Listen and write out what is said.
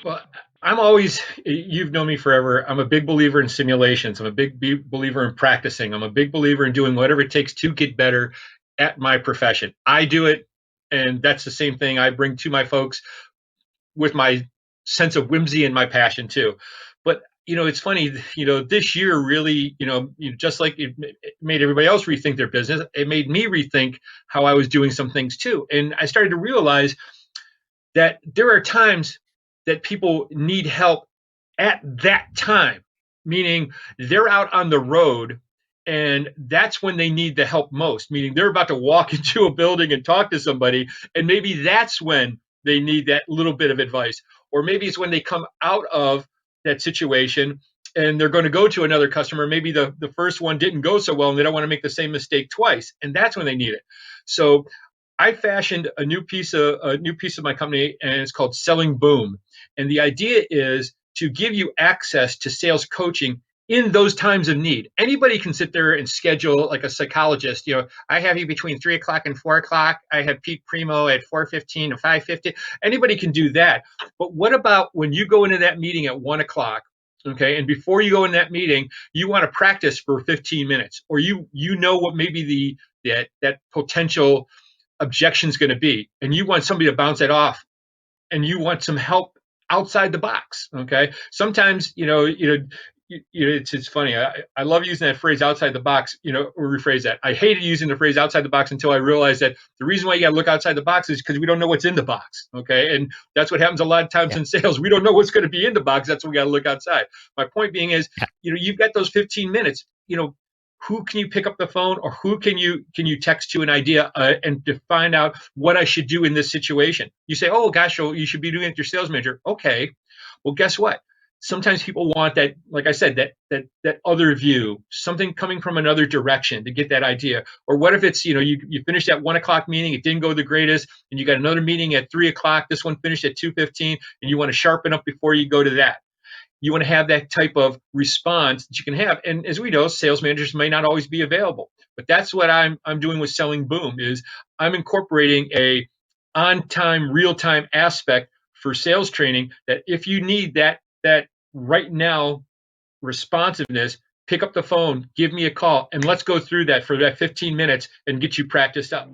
Well, I'm always, you've known me forever. I'm a big believer in simulations. I'm a big believer in practicing. I'm a big believer in doing whatever it takes to get better at my profession. I do it, and that's the same thing I bring to my folks with my sense of whimsy and my passion too. But it's funny. This year really, just like it made everybody else rethink their business, it made me rethink how I was doing some things too. And I started to realize that there are times that people need help at that time, meaning they're out on the road and that's when they need the help most, meaning they're about to walk into a building and talk to somebody, and maybe that's when they need that little bit of advice. Or maybe it's when they come out of that situation and they're going to go to another customer. Maybe the first one didn't go so well and they don't want to make the same mistake twice. And that's when they need it. So I fashioned a new piece of my company, and it's called Selling Boom. And the idea is to give you access to sales coaching in those times of need. Anybody can sit there and schedule, like a psychologist. I have you between 3 o'clock and 4 o'clock. I have Pete Primo at 4:15 and 5:50. Anybody can do that. But what about when you go into that meeting at 1 o'clock? Okay, and before you go in that meeting, you want to practice for 15 minutes, or you know what maybe that potential objection is going to be, and you want somebody to bounce it off, and you want some help outside the box. Okay, sometimes it's funny. I love using that phrase outside the box. Or rephrase that. I hated using the phrase outside the box until I realized that the reason why you got to look outside the box is because we don't know what's in the box. Okay, and that's what happens a lot of times Yeah. in sales. We don't know what's going to be in the box. That's why we got to look outside. My point being is, Yeah. you've got those 15 minutes. Who can you pick up the phone, or who can you text to an idea, and to find out what I should do in this situation? You say, oh gosh, you should be doing it with your sales manager. Okay, well, guess what? Sometimes people want that, like I said, that other view, something coming from another direction to get that idea. Or what if it's, you finished that 1 o'clock meeting, it didn't go the greatest, and you got another meeting at 3 o'clock. This one finished at 2:15, and you want to sharpen up before you go to that. You want to have that type of response that you can have. And as we know, sales managers may not always be available, but that's what I'm doing with Selling Boom. Is I'm incorporating a on time, real time aspect for sales training, that if you need that right now responsiveness, pick up the phone, give me a call, and let's go through that for that 15 minutes and get you practiced up.